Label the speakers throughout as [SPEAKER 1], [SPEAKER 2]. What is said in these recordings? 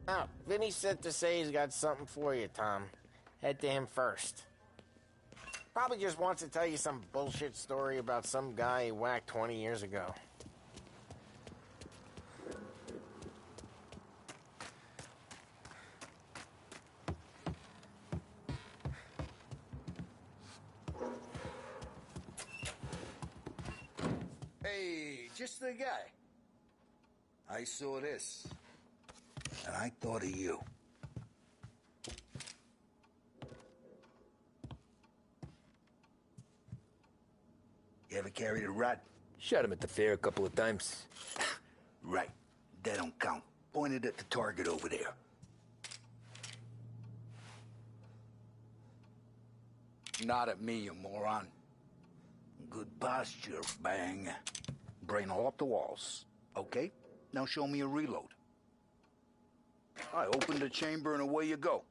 [SPEAKER 1] Oh, Vinny said to say he's got something for you, Tom. Head to him first. Probably just wants to tell you some bullshit story about some guy he whacked 20 years ago.
[SPEAKER 2] Hey, just the guy. I saw this, and I thought of you. You ever carried a rat?
[SPEAKER 3] Shot him at the fair a couple of times.
[SPEAKER 2] Right. That don't count. Pointed at the target over there. Not at me, you moron. Good posture, bang. Brain all up the walls. Okay, now show me a reload. I open the chamber and away you go.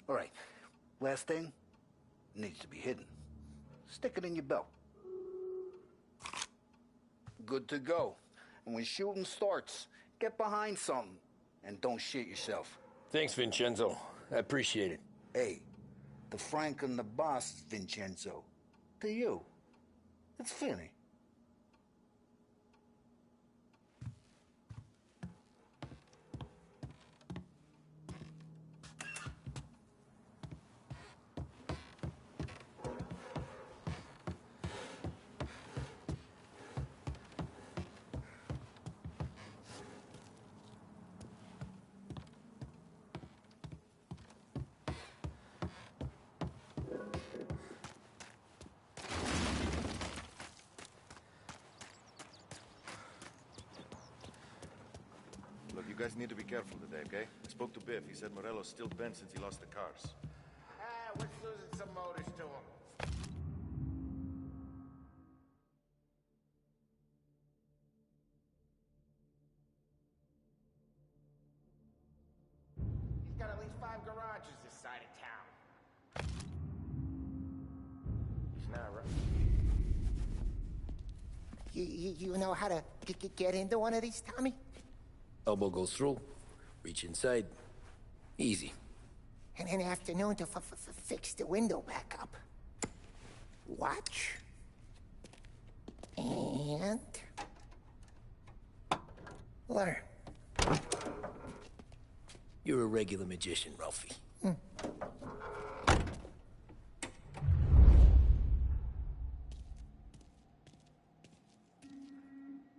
[SPEAKER 2] All right, last thing, needs to be hidden. Stick it in your belt. Good to go. And when shooting starts, get behind something and don't shit yourself.
[SPEAKER 3] Thanks, Vincenzo. I appreciate it.
[SPEAKER 2] Hey, the Frank and the boss, Vincenzo. To you, it's Vinny.
[SPEAKER 4] You guys need to be careful today, okay? I spoke to Biff. He said Morello's still bent since he lost the cars.
[SPEAKER 1] What's losing some motors to him? He's got at least 5 garages this side of town. He's not right.
[SPEAKER 5] You know how to get into one of these, Tommy?
[SPEAKER 3] Elbow goes through. Reach inside. Easy.
[SPEAKER 5] And an afternoon to fix the window back up. Watch. And... learn.
[SPEAKER 3] You're a regular magician, Ralphie.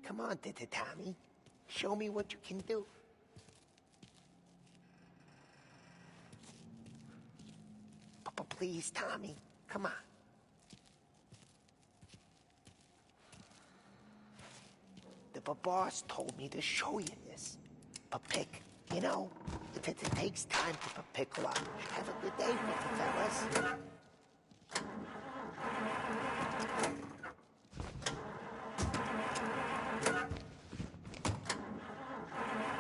[SPEAKER 5] Come on, Tommy. Show me what you can do. Please, Tommy. Come on. The boss told me to show you this. Pick, you know, it takes time to pick up. Have a good day, fellas.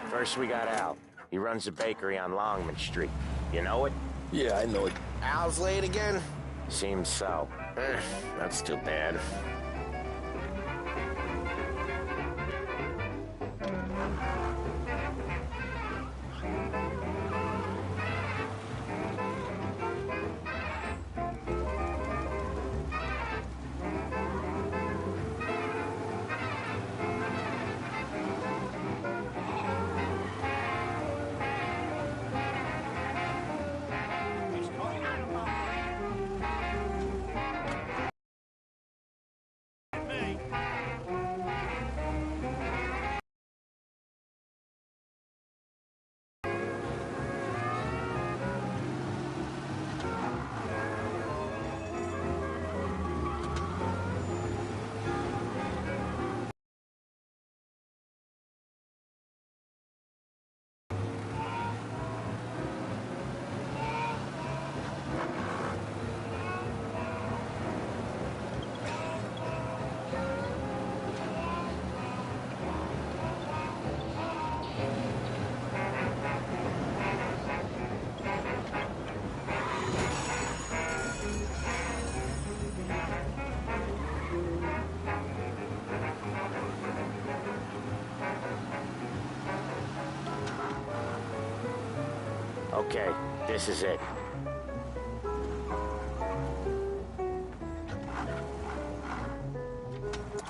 [SPEAKER 1] First we got Al. He runs a bakery on Longman Street. You know it?
[SPEAKER 3] Yeah, I know it.
[SPEAKER 1] Al's late again? Seems so. That's too bad. Okay, this is it.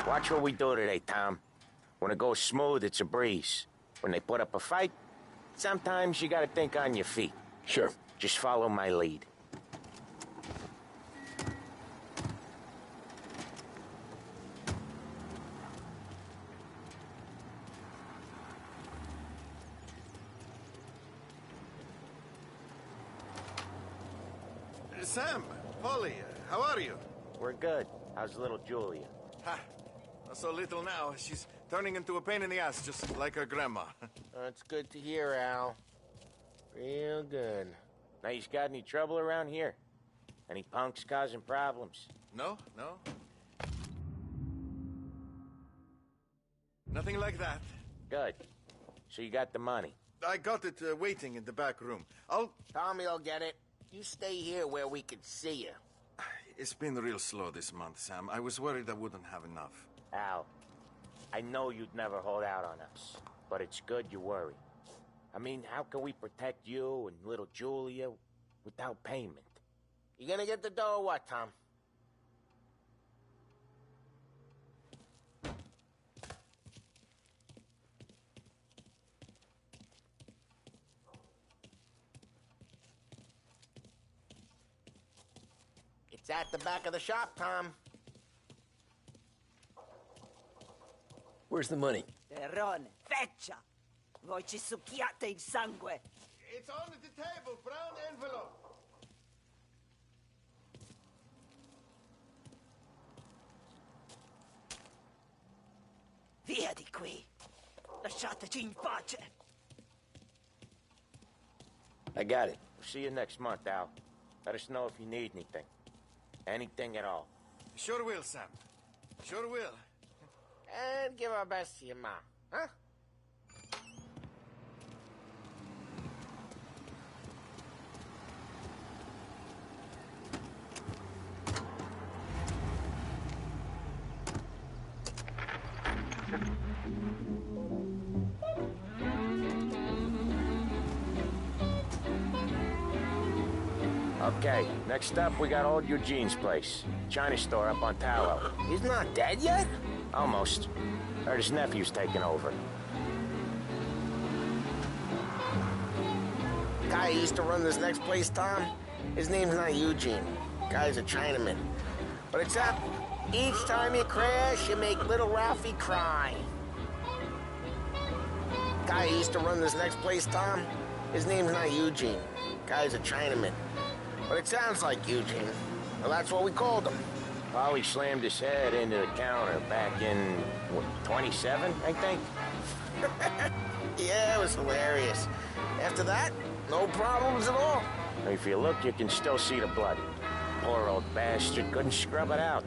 [SPEAKER 1] Watch what we do today, Tom. When it goes smooth, it's a breeze. When they put up a fight, sometimes you gotta think on your feet.
[SPEAKER 3] Sure.
[SPEAKER 1] Just follow my lead.
[SPEAKER 4] Sam, Polly, how are you?
[SPEAKER 1] We're good. How's little Julia?
[SPEAKER 4] Ha! Not so little now. She's turning into a pain in the ass, just like her grandma.
[SPEAKER 1] That's good to hear, Al. Real good. Now, you got any trouble around here? Any punks causing problems?
[SPEAKER 4] No, no. Nothing like that.
[SPEAKER 1] Good. So you got the money?
[SPEAKER 4] I got it waiting in the back room.
[SPEAKER 1] Tommy will get it. You stay here where we can see you.
[SPEAKER 4] It's been real slow this month, Sam. I was worried I wouldn't have enough.
[SPEAKER 1] Al, I know you'd never hold out on us, but it's good you worry. I mean, how can we protect you and little Julia without payment? You gonna get the dough or what, Tom? It's at the back of the shop, Tom.
[SPEAKER 3] Where's the money?
[SPEAKER 6] Terrone, feccia! Voi ci succhiate il sangue!
[SPEAKER 4] It's on the table, brown envelope.
[SPEAKER 6] Via di qui! Lasciateci in pace!
[SPEAKER 3] I got it.
[SPEAKER 1] See you next month, Al. Let us know if you need anything. Anything at all.
[SPEAKER 4] Sure will, Sam. Sure will.
[SPEAKER 1] And give our best to your mom, huh? Okay, next up we got old Eugene's place. China store up on Tallow. He's not dead yet? Almost. Heard his nephew's taking over. Guy who used to run this next place, Tom, his name's not Eugene. Guy's a Chinaman. But it's up. Each time you crash, you make little Ralphie cry. Guy who used to run this next place, Tom, his name's not Eugene. Guy's a Chinaman. But it sounds like Eugene. Well, that's what we called him. Polly slammed his head into the counter back in, what, 27, I think? Yeah, it was hilarious. After that, no problems at all. If you look, you can still see the blood. Poor old bastard couldn't scrub it out.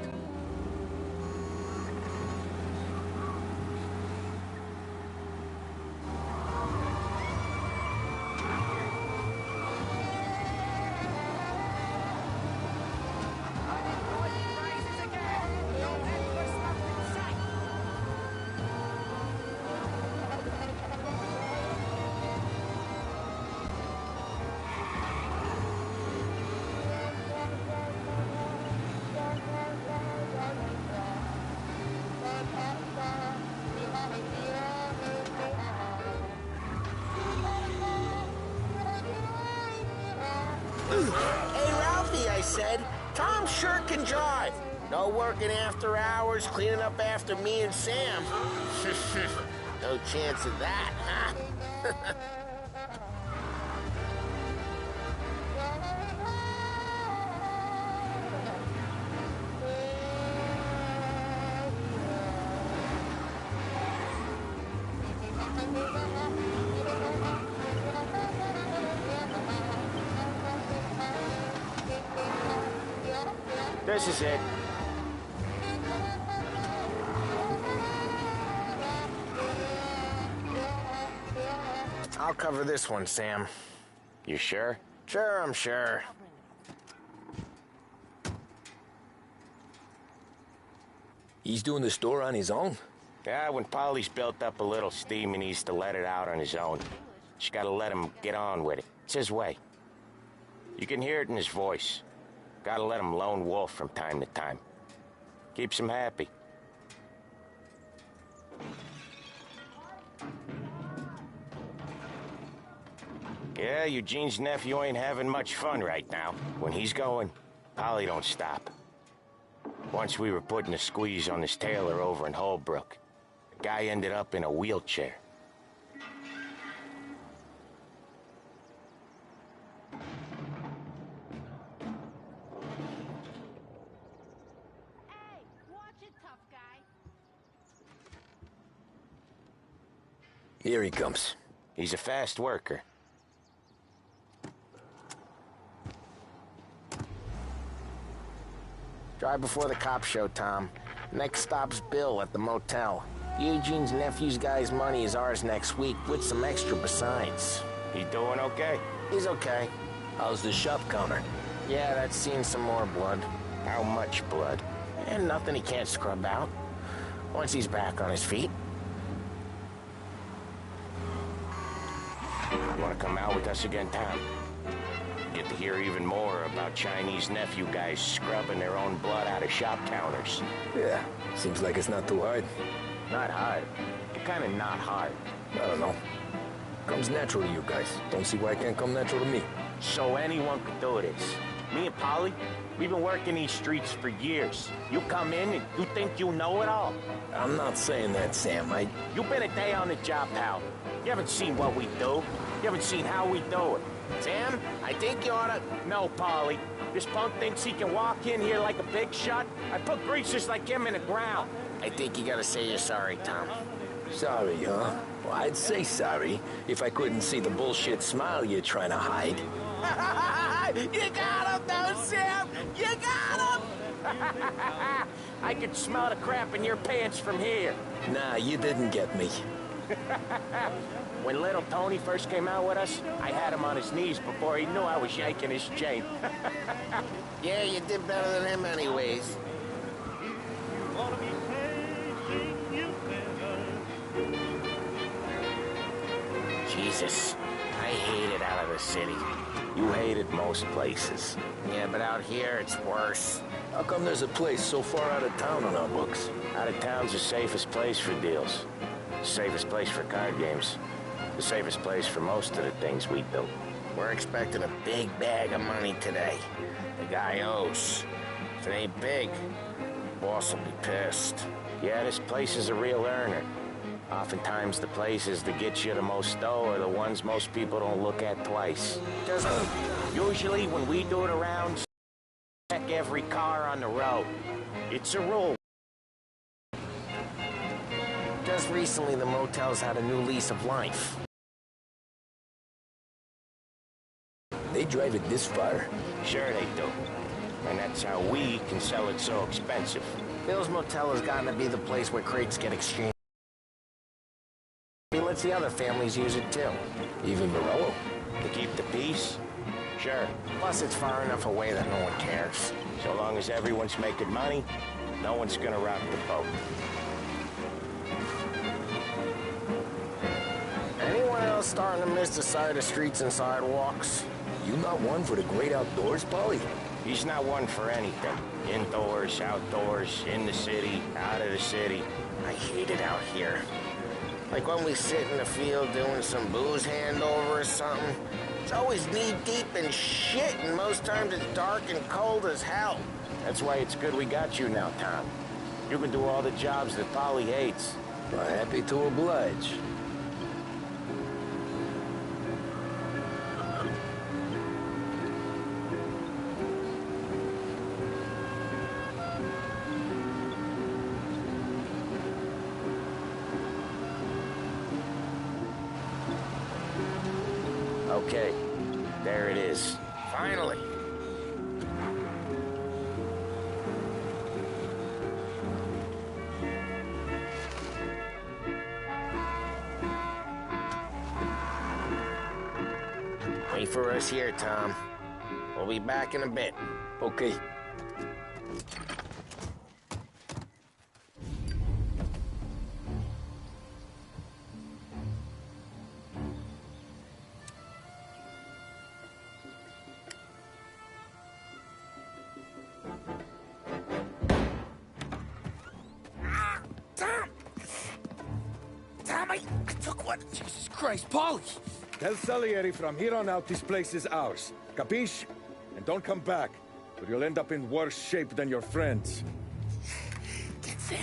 [SPEAKER 1] Hey, Ralphie, I said, Tom sure can drive. No working after hours, cleaning up after me and Sam. No chance of that, huh? This is it. I'll cover this one, Sam. You sure? Sure, I'm sure.
[SPEAKER 3] He's doing the store on his own?
[SPEAKER 1] Yeah, when Polly's built up a little steam, he needs to let it out on his own. Just gotta let him get on with it. That's his way. You can hear it in his voice. Gotta let him lone wolf from time to time. Keeps him happy. Yeah, Eugene's nephew ain't having much fun right now. When he's going, Polly don't stop. Once we were putting a squeeze on this tailor over in Holbrook. The guy ended up in a wheelchair.
[SPEAKER 7] Hey, watch it, tough guy.
[SPEAKER 3] Here he comes.
[SPEAKER 1] He's a fast worker. Drive before the cops show, Tom. Next stop's Bill at the motel. Eugene's nephew's guy's money is ours next week, with some extra besides. He doing okay? He's okay.
[SPEAKER 3] How's the shop counter?
[SPEAKER 1] Yeah, that's seen some more blood. How much blood? And nothing he can't scrub out. Once he's back on his feet. You wanna come out with us again, Tom? Get to hear even more about Chinese nephew guys scrubbing their own blood out of shop counters.
[SPEAKER 3] Yeah, seems like it's not too hard.
[SPEAKER 1] Not hard. Kinda not hard.
[SPEAKER 3] I don't know. Comes natural to you guys. Don't see why it can't come natural to me.
[SPEAKER 1] So anyone could do this. Me and Polly, we've been working these streets for years. You come in and you think you know it all.
[SPEAKER 3] I'm not saying that, Sam.
[SPEAKER 1] You've been a day on the job, pal. You haven't seen what we do. You haven't seen how we do it. Sam, I think you oughta... No, Polly. This punk thinks he can walk in here like a big shot. I put greasers like him in the ground. I think you gotta say you're sorry, Tom.
[SPEAKER 3] Sorry, huh? Well, I'd say sorry if I couldn't see the bullshit smile you're trying to hide.
[SPEAKER 1] You got him, though, Sam! You got him! I could smell the crap in your pants from here.
[SPEAKER 3] Nah, you didn't get me.
[SPEAKER 1] When little Tony first came out with us, I had him on his knees before he knew I was yanking his chain. Yeah, you did better than him anyways. Jesus, I hate it out of the city. You hate it most places. Yeah, but out here it's worse.
[SPEAKER 3] How come there's a place so far out of town on our books?
[SPEAKER 1] Out of town's the safest place for deals. The safest place for card games. The safest place for most of the things we do. We're expecting a big bag of money today. The guy owes. If it ain't big, the boss will be pissed. Yeah, this place is a real earner. Oftentimes the places that get you the most dough are the ones most people don't look at twice. Usually when we do it around, check every car on the road. It's a rule. Just recently the motel's had a new lease of life.
[SPEAKER 3] They drive it this far?
[SPEAKER 1] Sure they do. And that's how we can sell it so expensive. Bill's Motel has gotten to be the place where crates get exchanged. He lets the other families use it too.
[SPEAKER 3] Even Morello?
[SPEAKER 1] To keep the peace? Sure. Plus it's far enough away that no one cares. So long as everyone's making money, no one's gonna rock the boat. Anyone else starting to miss the sight of streets and sidewalks?
[SPEAKER 3] You not one for the great outdoors, Polly?
[SPEAKER 1] He's not one for anything. Indoors, outdoors, in the city, out of the city. I hate it out here. Like when we sit in the field doing some booze handover or something. It's always knee-deep in shit, and most times it's dark and cold as hell. That's why it's good we got you now, Tom. You can do all the jobs that Polly hates.
[SPEAKER 3] Well, happy to oblige.
[SPEAKER 1] Okay, there it is. Finally. Wait for us here, Tom. We'll be back in a bit.
[SPEAKER 3] Okay. What? Jesus Christ, Paulie!
[SPEAKER 8] Tell Salieri from here on out this place is ours. Capiche? And don't come back, or you'll end up in worse shape than your friends.
[SPEAKER 5] Get Sam.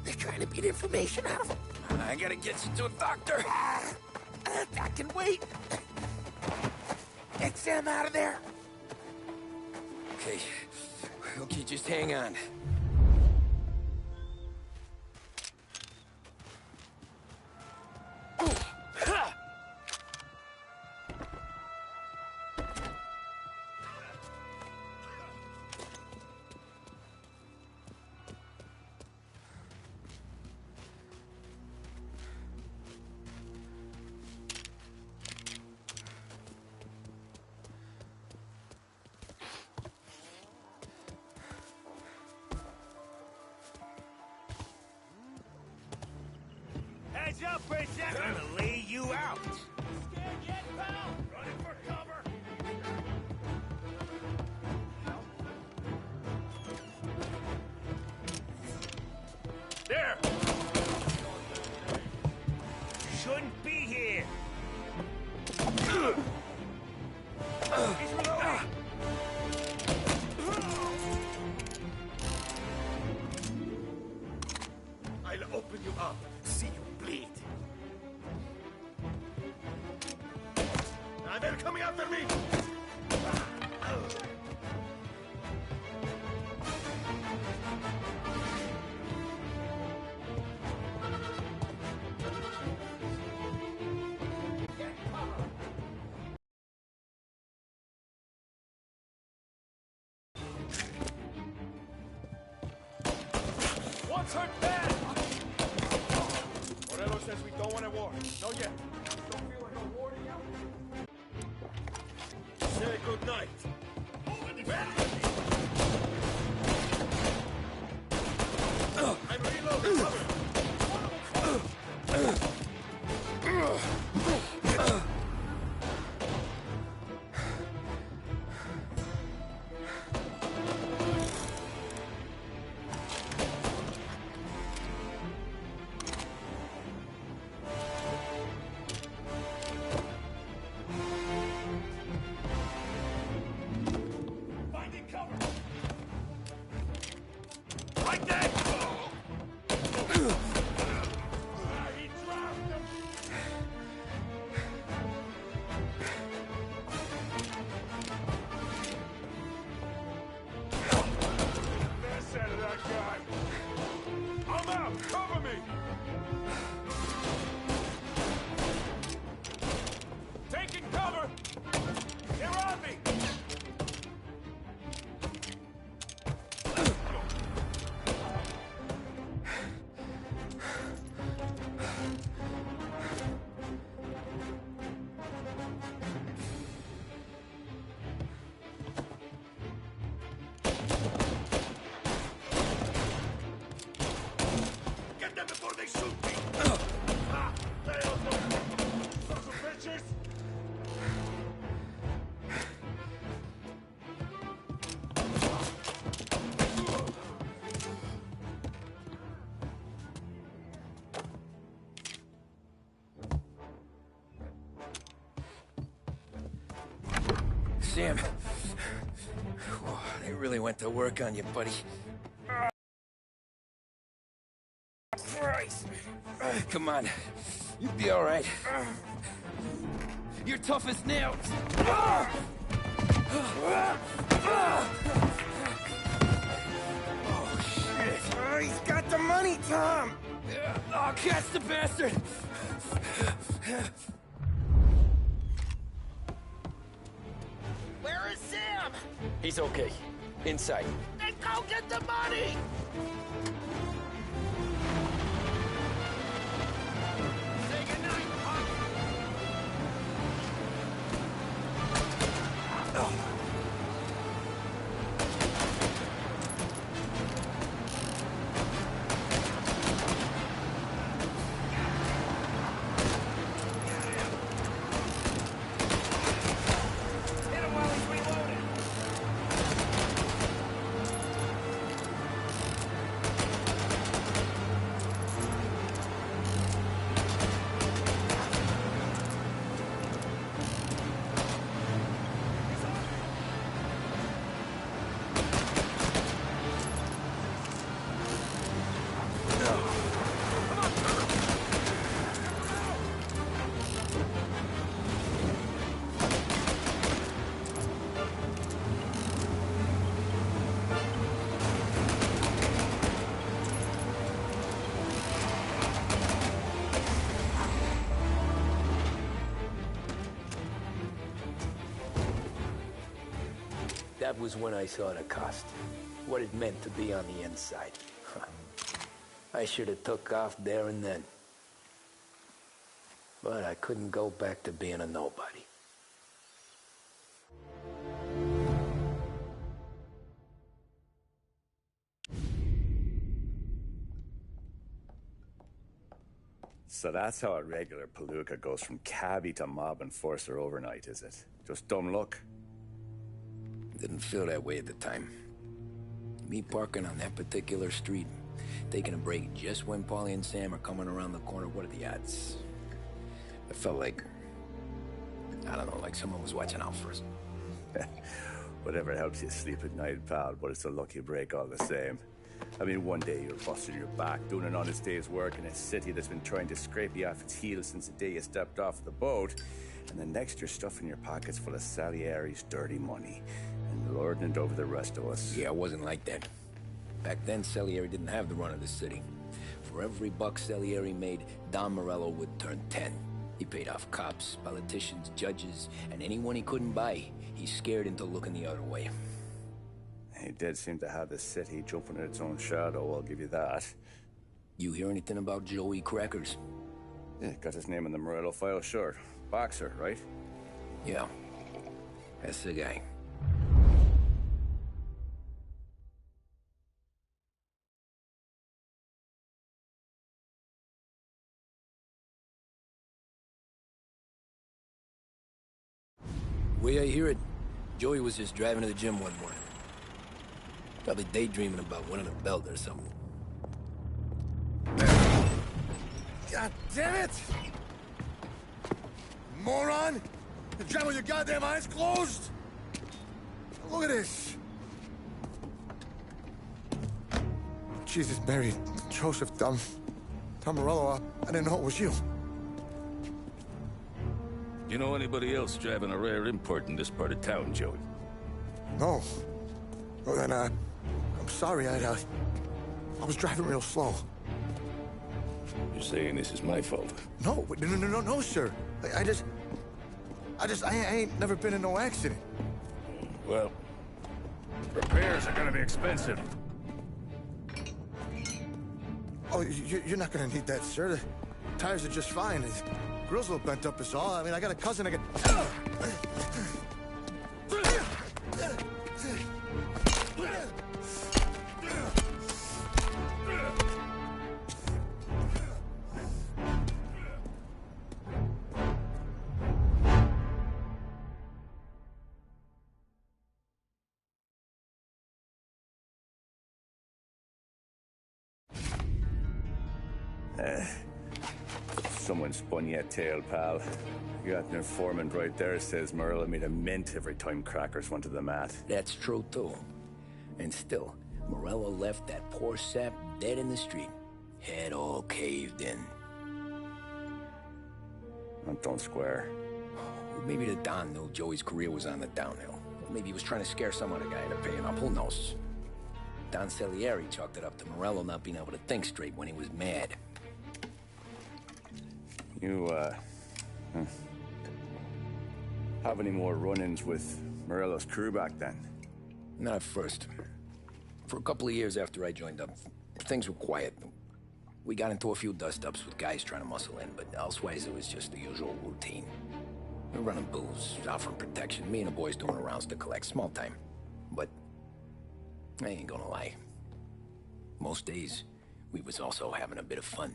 [SPEAKER 5] They're trying to beat information out of him.
[SPEAKER 3] I gotta get you to a doctor.
[SPEAKER 5] I can wait. Get Sam out of there.
[SPEAKER 3] Okay. Okay, just hang on.
[SPEAKER 9] Heads up, Princess! Gonna lay you out! Scared yet, pal? Running for cover! There! Shouldn't be here! He's reloading!
[SPEAKER 8] I'll open you up. See you bleed. Now they're coming after me!
[SPEAKER 9] One's hurt bad! Morello says we don't want a war. No yet. Don't feel like a war to you?
[SPEAKER 8] Say good night.
[SPEAKER 9] I'm reloading. Cover. Finding cover. Right there. He dropped him. Mess out of that guy. I'm out. Cover me. Taking cover. They're on me. Get them before they shoot me! Ah, they also... Sons of bitches!
[SPEAKER 3] Sam. Whoa, they really went to work on you, buddy. Christ. Come on. You'll be all right. You're tough as nails. Oh, shit.
[SPEAKER 1] Oh, he's got the money, Tom!
[SPEAKER 3] Oh, catch the bastard!
[SPEAKER 1] Where is Sam?
[SPEAKER 3] He's okay. Inside.
[SPEAKER 1] Then go get the money! Say goodnight, punk!
[SPEAKER 9] Hit him while he's reloading!
[SPEAKER 3] That was when I saw the cost. What it meant to be on the inside. I should have took off there and then. But I couldn't go back to being a nobody.
[SPEAKER 10] So that's how a regular palooka goes from cabbie to mob enforcer overnight, is it? Just dumb luck?
[SPEAKER 3] Didn't feel that way at the time. Me parking on that particular street, taking a break just when Paulie and Sam are coming around the corner, what are the odds? I felt like, I don't know, like someone was watching out for us.
[SPEAKER 10] Whatever helps you sleep at night, pal, but it's a lucky break all the same. I mean, one day you're busting your back, doing an honest day's work in a city that's been trying to scrape you off its heels since the day you stepped off the boat, and the next you're stuffing your pockets full of Salieri's dirty money and lording it over the rest of us.
[SPEAKER 3] Yeah, it wasn't like that. Back then, Salieri didn't have the run of the city. For every buck Salieri made, Don Morello would turn 10. He paid off cops, politicians, judges, and anyone he couldn't buy, he scared into looking the other way.
[SPEAKER 10] He did seem to have the city jumping in its own shadow, I'll give you that.
[SPEAKER 3] You hear anything about Joey Crackers?
[SPEAKER 10] Yeah, got his name in the Morello file, sure. Boxer, right?
[SPEAKER 3] Yeah, that's the guy. The way I hear it, Joey was just driving to the gym one morning. Probably daydreaming about winning a belt or something.
[SPEAKER 11] God damn it! Moron! You're driving with your goddamn eyes closed! Look at this! Jesus, Mary, Joseph, Tom Morello, I didn't know it was you.
[SPEAKER 12] You know anybody else driving a rare import in this part of town, Joey?
[SPEAKER 11] No. Well, then, I'm sorry, I was driving real slow.
[SPEAKER 12] You're saying this is my fault?
[SPEAKER 11] No, no, sir. I ain't never been in no accident.
[SPEAKER 12] Well, repairs are gonna be expensive.
[SPEAKER 11] Oh, you're not gonna need that, sir. The tires are just fine. The grill's a little bent up is all. I mean, I got a cousin I can...
[SPEAKER 10] Someone spun you a tale, pal. You got an informant right there says Morello made a mint every time Crackers went to the mat.
[SPEAKER 3] That's true, too. And still, Morello left that poor sap dead in the street. Head all caved in.
[SPEAKER 10] Don't square.
[SPEAKER 3] Maybe the Don knew Joey's career was on the downhill. Or maybe he was trying to scare some other guy into paying up. Who knows? Don Salieri chalked it up to Morello not being able to think straight when he was mad.
[SPEAKER 10] You, have any more run-ins with Morello's crew back then?
[SPEAKER 3] Not at first. For a couple of years after I joined up, things were quiet. We got into a few dust-ups with guys trying to muscle in, but elsewise it was just the usual routine. We're running booze, offering protection, me and the boys doing rounds to collect, small time. But I ain't gonna lie. Most days, we was also having a bit of fun.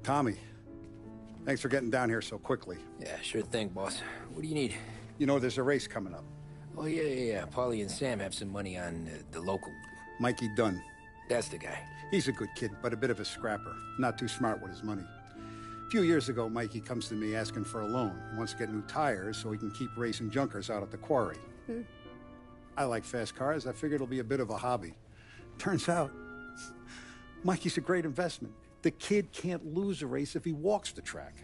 [SPEAKER 13] Tommy, thanks for getting down here so quickly.
[SPEAKER 3] Yeah, sure thing, boss. What do you need?
[SPEAKER 13] You know, there's a race coming up.
[SPEAKER 3] Oh, yeah. Paulie and Sam have some money on the local.
[SPEAKER 13] Mikey Dunn.
[SPEAKER 3] That's the guy.
[SPEAKER 13] He's a good kid, but a bit of a scrapper. Not too smart with his money. A few years ago, Mikey comes to me asking for a loan. He wants to get new tires so he can keep racing junkers out at the quarry. I like fast cars. I figured it'll be a bit of a hobby. Turns out, Mikey's a great investment. The kid can't lose a race if he walks the track.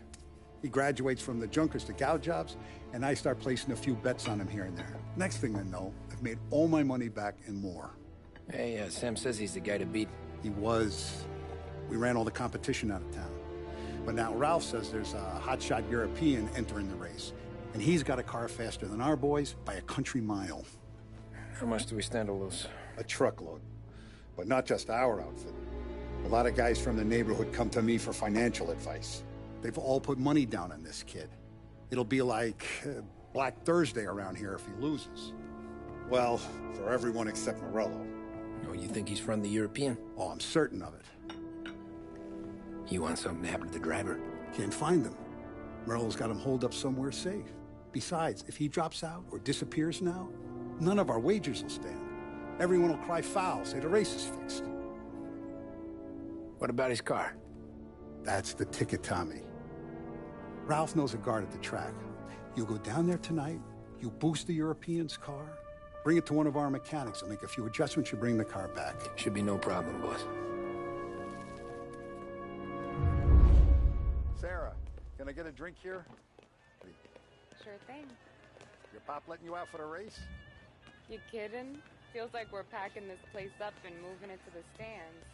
[SPEAKER 13] He graduates from the junkers to gal jobs, and I start placing a few bets on him here and there. Next thing I know, I've made all my money back and more.
[SPEAKER 3] Hey, Sam says he's the guy to beat.
[SPEAKER 13] He was. We ran all the competition out of town. But now Ralph says there's a hotshot European entering the race, and he's got a car faster than our boys by a country mile.
[SPEAKER 3] How much do we stand to lose?
[SPEAKER 13] A truckload. But not just our outfit. A lot of guys from the neighborhood come to me for financial advice. They've all put money down on this kid. It'll be like Black Thursday around here if he loses. Well, for everyone except Morello.
[SPEAKER 3] Oh, you think he's from the European?
[SPEAKER 13] Oh, I'm certain of it.
[SPEAKER 3] You want something to happen to the driver?
[SPEAKER 13] Can't find him. Morello's got him holed up somewhere safe. Besides, if he drops out or disappears now, none of our wagers will stand. Everyone will cry foul, say the race is fixed.
[SPEAKER 3] What about his car?
[SPEAKER 13] That's the ticket, Tommy. Ralph knows a guard at the track. You go down there tonight, you boost the European's car, bring it to one of our mechanics, and make a few adjustments, you bring the car back.
[SPEAKER 3] Should be no problem, boss.
[SPEAKER 13] Sarah, can I get a drink here?
[SPEAKER 14] Sure thing.
[SPEAKER 13] Your pop letting you out for the race?
[SPEAKER 14] You kidding? Feels like we're packing this place up and moving it to the stands.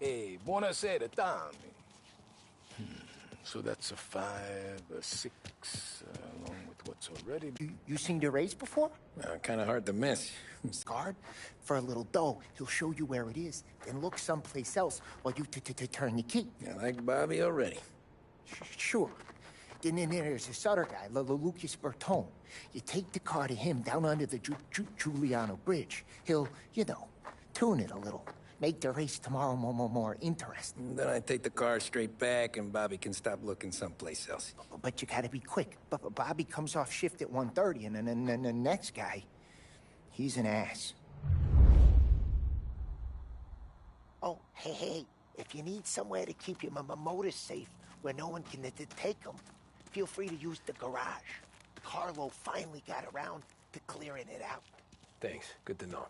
[SPEAKER 12] Hey, buonasera, Tommy. So that's a 5, a 6, along with what's already...
[SPEAKER 5] You seen the race before?
[SPEAKER 3] Kind of hard to miss.
[SPEAKER 5] Guard, for a little dough, he'll show you where it is, then look someplace else while you turn the key.
[SPEAKER 3] I like Bobby already.
[SPEAKER 5] Sure. Then there's this other guy, Lucas Bertone. You take the car to him down under the Giuliano Bridge. He'll, tune it a little. Make the race tomorrow more interesting.
[SPEAKER 3] Then I take the car straight back, and Bobby can stop looking someplace else.
[SPEAKER 5] But you gotta be quick. But Bobby comes off shift at 1:30, and then the next guy, he's an ass. Oh, hey, if you need somewhere to keep your motor safe, where no one can take them, feel free to use the garage. Carlo finally got around to clearing it out.
[SPEAKER 3] Thanks. Good to know.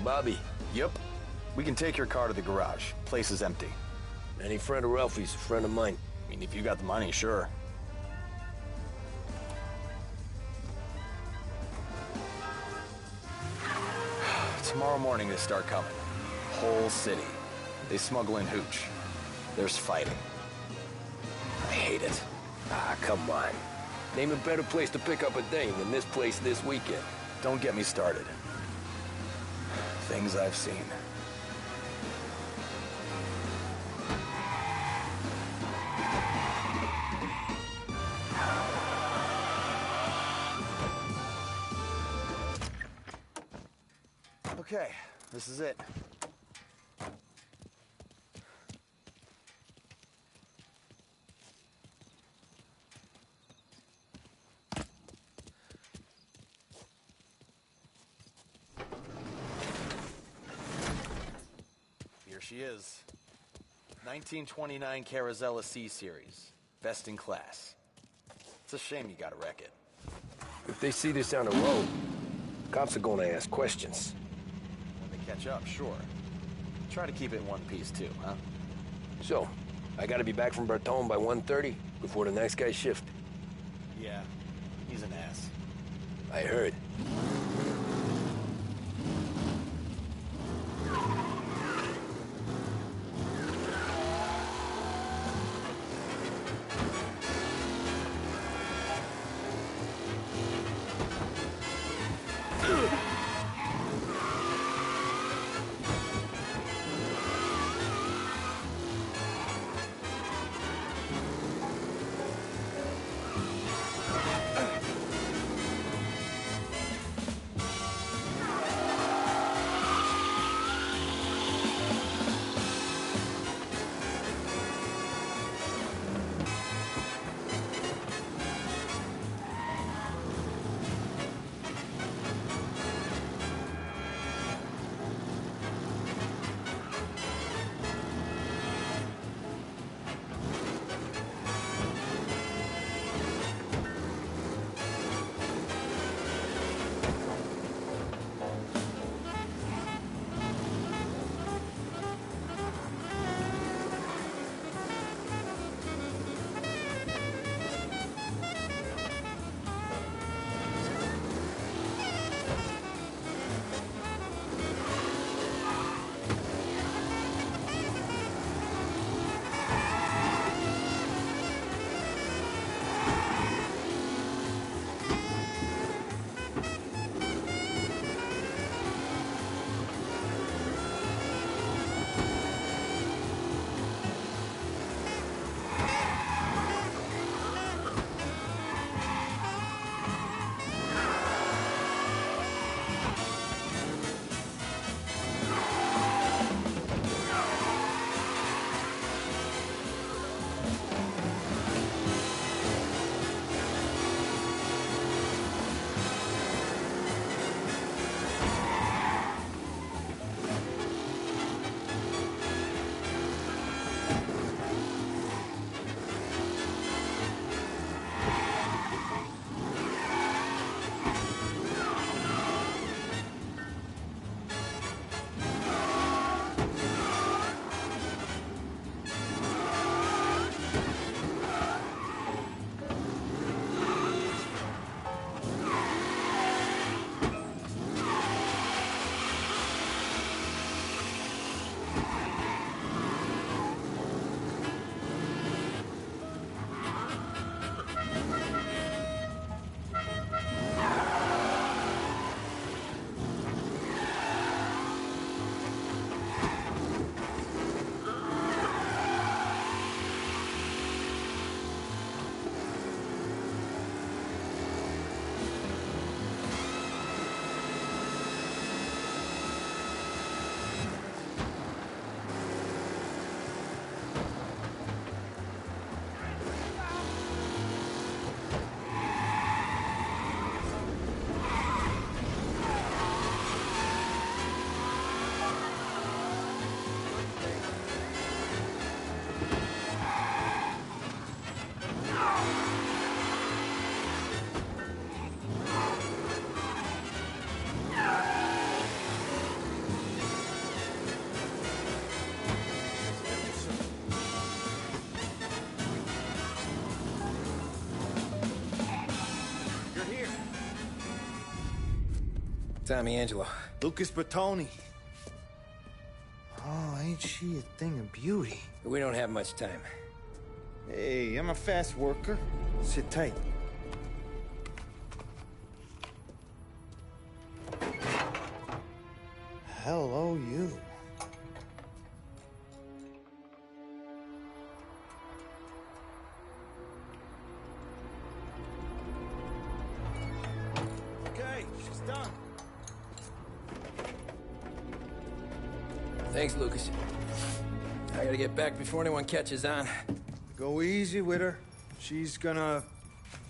[SPEAKER 3] Bobby?
[SPEAKER 15] Yep. We can take your car to the garage. Place is empty.
[SPEAKER 3] Any friend of Ralphie's, a friend of mine.
[SPEAKER 15] I mean, if you got the money, sure. Tomorrow morning they start coming. Whole city. They smuggle in hooch. There's fighting. I hate it.
[SPEAKER 3] Ah, come on. Name a better place to pick up a dame than this place this weekend.
[SPEAKER 15] Don't get me started. Things I've seen. Okay, this is it. Here she is. 1929 Carazella C-Series. Best in class. It's a shame you gotta wreck it.
[SPEAKER 3] If they see this on the road, cops are gonna ask questions.
[SPEAKER 15] When they catch up, sure. Try to keep it in one piece, too, huh?
[SPEAKER 3] So, I gotta be back from Bertone by 1:30 before the next guy's shift.
[SPEAKER 15] Yeah, he's an ass.
[SPEAKER 3] I heard. Tommy Angelo.
[SPEAKER 16] Lucas Bertoni. Oh, ain't she a thing of beauty?
[SPEAKER 3] We don't have much time.
[SPEAKER 16] Hey, I'm a fast worker. Sit tight. Hello, you. Okay, she's done.
[SPEAKER 3] Thanks, Lucas. I gotta get back before anyone catches on.
[SPEAKER 16] Go easy with her. She's gonna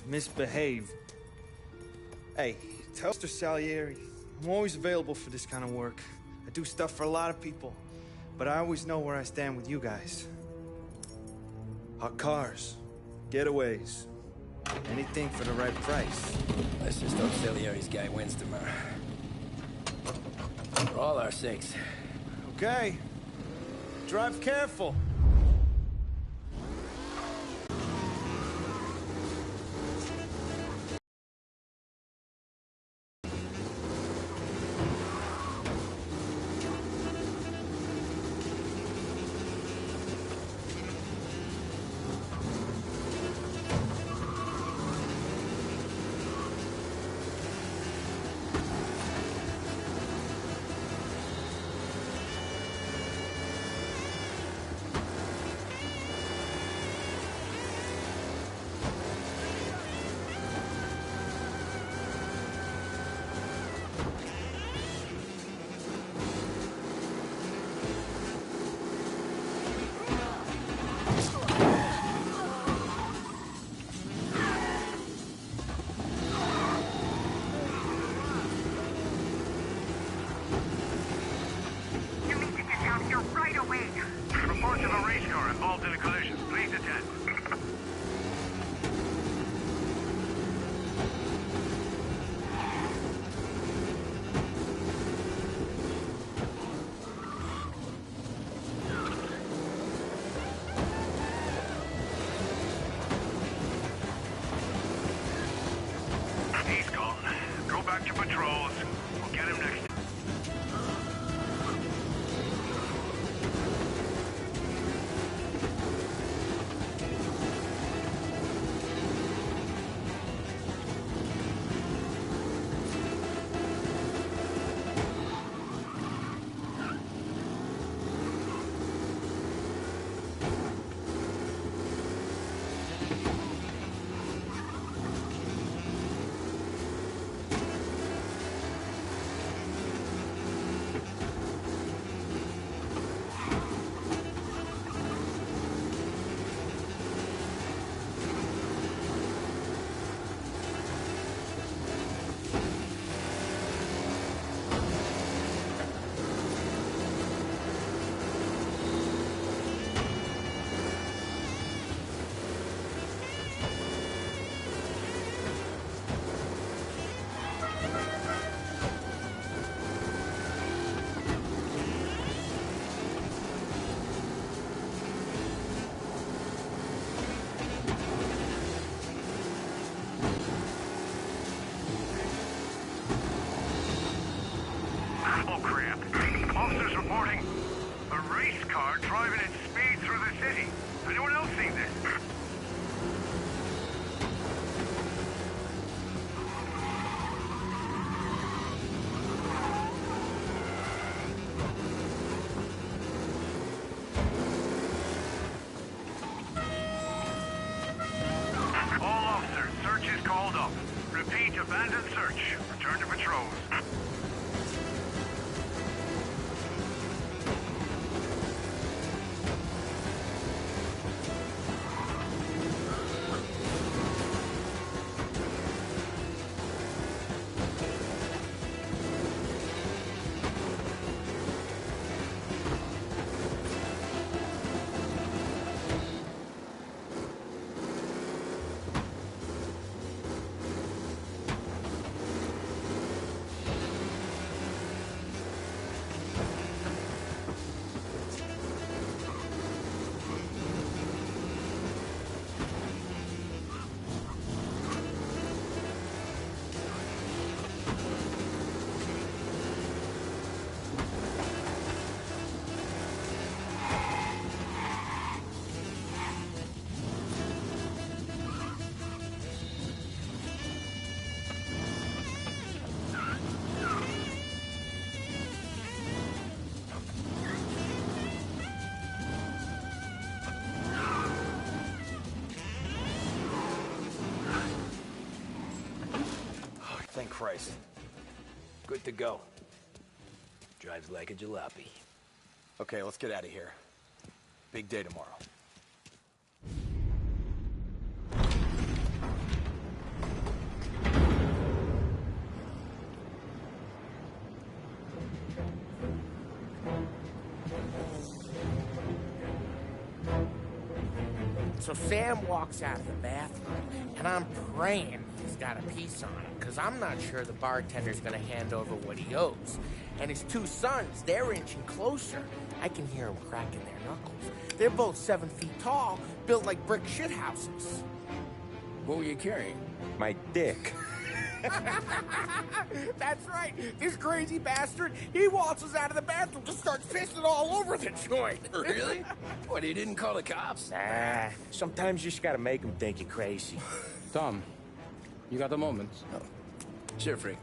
[SPEAKER 16] misbehave. Hey, tell Mr. Salieri, I'm always available for this kind of work. I do stuff for a lot of people, but I always know where I stand with you guys. Hot cars, getaways, anything for the right price.
[SPEAKER 3] Let's just hope Salieri's guy wins tomorrow. For all our sakes.
[SPEAKER 16] Okay. Drive careful.
[SPEAKER 9] Abandoned search. Return to patrols.
[SPEAKER 3] Christ. Good to go. Drives like a jalopy.
[SPEAKER 15] Okay, let's get out of here. Big day tomorrow.
[SPEAKER 1] So Sam walks out of the bathroom, and I'm praying he's got a piece on him, because I'm not sure the bartender's going to hand over what he owes. And his two sons, they're inching closer. I can hear them cracking their knuckles. They're both 7 feet tall, built like brick shithouses.
[SPEAKER 3] What were you carrying?
[SPEAKER 1] My dick. That's right. This crazy bastard, he waltzes out of the bathroom, just starts pissing all over the joint.
[SPEAKER 3] Really? What, he didn't call the cops?
[SPEAKER 1] Nah, sometimes you just gotta make them think you're crazy.
[SPEAKER 17] Tom, you got a moment?
[SPEAKER 3] Oh. Sure, Frank.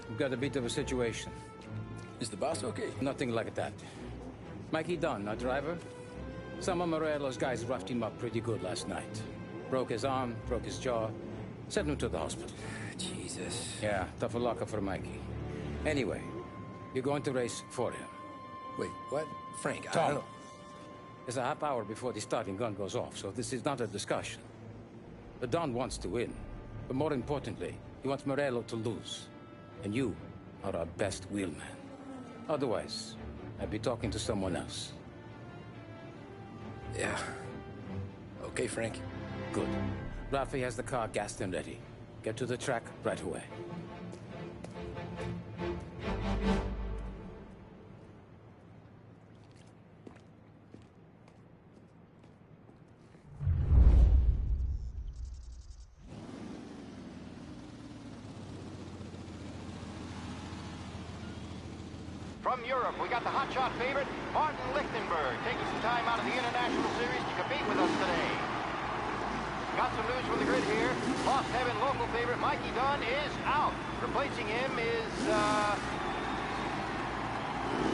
[SPEAKER 17] We've got a bit of a situation.
[SPEAKER 3] Is the boss okay?
[SPEAKER 17] Nothing like that. Mikey Dunn, our driver. Some of Morello's guys roughed him up pretty good last night. Broke his arm, broke his jaw, sent him to the hospital.
[SPEAKER 3] Jesus.
[SPEAKER 17] Yeah, tough luck for Mikey. Anyway, you're going to race for him.
[SPEAKER 3] Wait, what? Frank, I
[SPEAKER 17] Tom,
[SPEAKER 3] don't know.
[SPEAKER 17] it's a half hour before the starting gun goes off, so this is not a discussion. The Don wants to win, but more importantly, he wants Morello to lose. And you are our best wheelman. Otherwise, I'd be talking to someone else.
[SPEAKER 3] Yeah. Okay, Frank.
[SPEAKER 17] Good. Rafi has the car gassed and ready. Get to the track right away.
[SPEAKER 18] From Europe, we got the hotshot favorite, Martin Lichtenberg, taking some time out of the International Series to compete with us today. Got some news from the grid here. Lost Heaven local favorite Mikey Dunn is out. Replacing him is,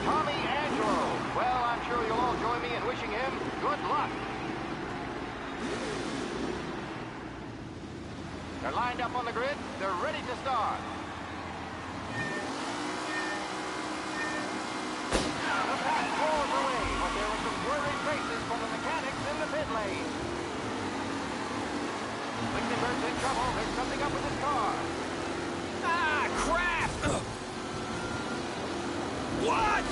[SPEAKER 18] Tommy Angelo. Well, I'm sure you'll all join me in wishing him good luck. They're lined up on the grid. They're ready to start. The pass rolls away, but there were some worried faces from the mechanics in the pit lane. Lichtenberg's in trouble. There's something up with his car.
[SPEAKER 9] Ah, crap! What?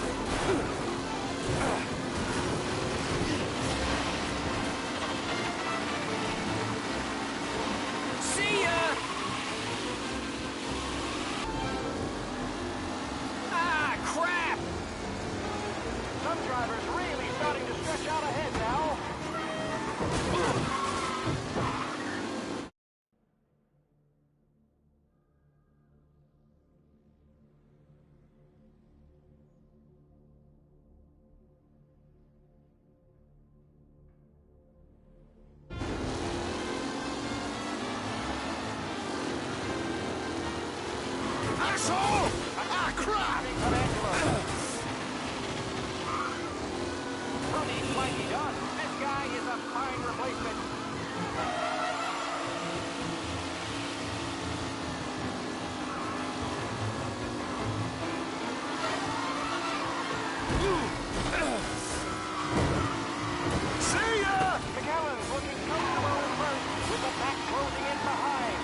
[SPEAKER 9] See ya! Ah, crap!
[SPEAKER 18] Some drivers really starting to stretch out ahead now.
[SPEAKER 9] Asshole! Ah, crap!
[SPEAKER 18] Tony Mikey Dunn. This guy is a fine replacement.
[SPEAKER 9] See ya!
[SPEAKER 18] McAllen's looking comfortable in first, with the back closing in behind.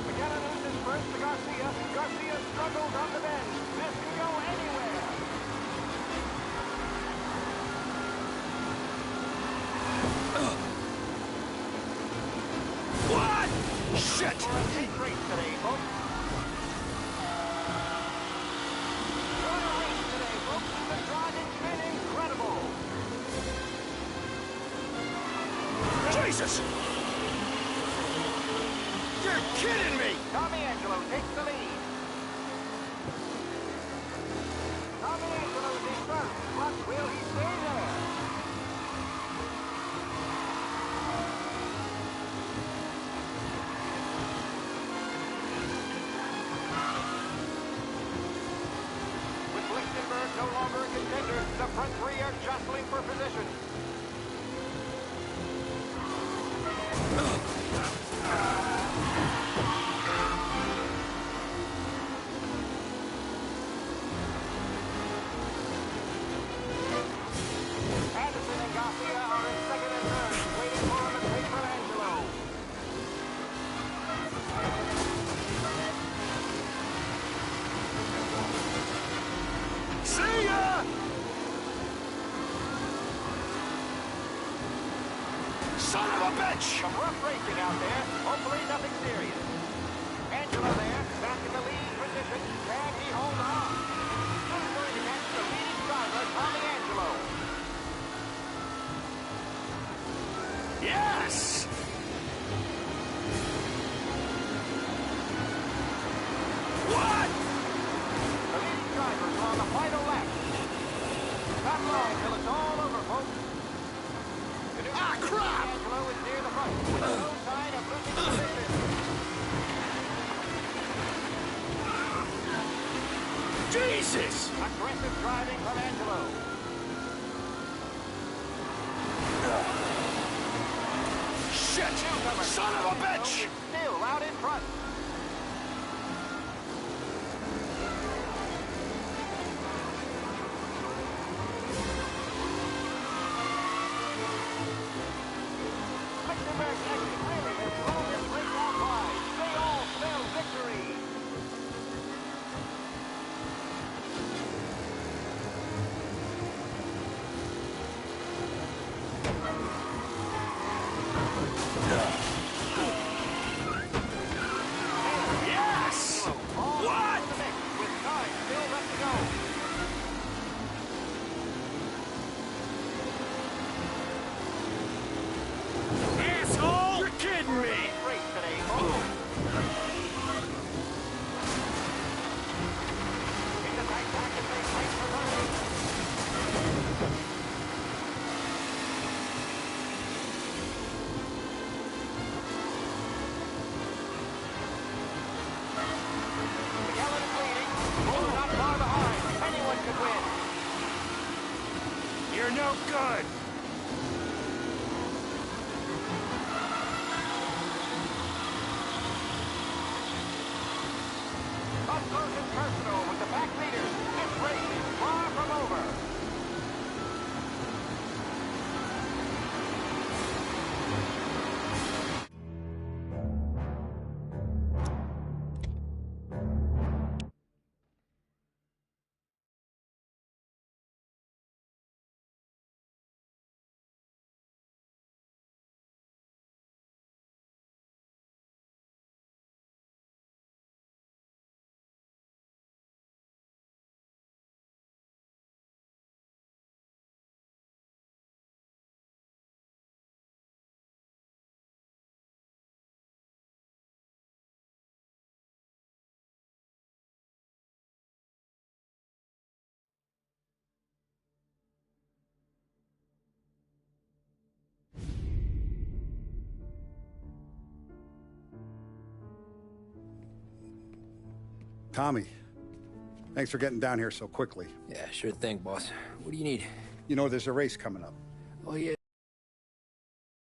[SPEAKER 18] McAllen loses first to Garcia. Garcia struggles on the bend. This can go anywhere.
[SPEAKER 9] What? Shit!
[SPEAKER 18] For a big race today, folks. What a race today, folks. The driving's been incredible.
[SPEAKER 9] Jesus! You're kidding me!
[SPEAKER 18] Tommy Angelo takes the lead. Tommy Angelo's in first, but will he stay there? Anderson and Garcia are in second and third, waiting for him to take from Angelo.
[SPEAKER 9] See ya! Son of a bitch!
[SPEAKER 18] Some rough racing out there. Hopefully nothing serious. Angelo there, back in the lead position. Can he hold on? Who's going to catch the leading driver, Tommy Angelo?
[SPEAKER 9] Yes! What?
[SPEAKER 18] The leading drivers are on the final lap. Not long till it's all over, folks. The new
[SPEAKER 9] crap!
[SPEAKER 18] Angelo is near the front, with no sign of losing position.
[SPEAKER 9] Jesus!
[SPEAKER 18] Aggressive driving from Angelo.
[SPEAKER 9] Shit! Son of a bitch!
[SPEAKER 18] Still out in front. Lichtenberg actually really has blown this race out wide. They all spell victory.
[SPEAKER 9] Yes! What?
[SPEAKER 18] With time still left to go.
[SPEAKER 9] Asshole! You're kidding me!
[SPEAKER 18] Race today, folks. In the back as they fight for third. McKellen is leading. Bull not far behind. Anyone could win.
[SPEAKER 9] You're no good!
[SPEAKER 18] Up close and personal with the back leaders. This race is far from over.
[SPEAKER 13] Tommy, thanks for getting down here so quickly.
[SPEAKER 3] Yeah, sure thing, boss. What do you need?
[SPEAKER 13] You know, there's a race coming up.
[SPEAKER 3] Oh, yeah,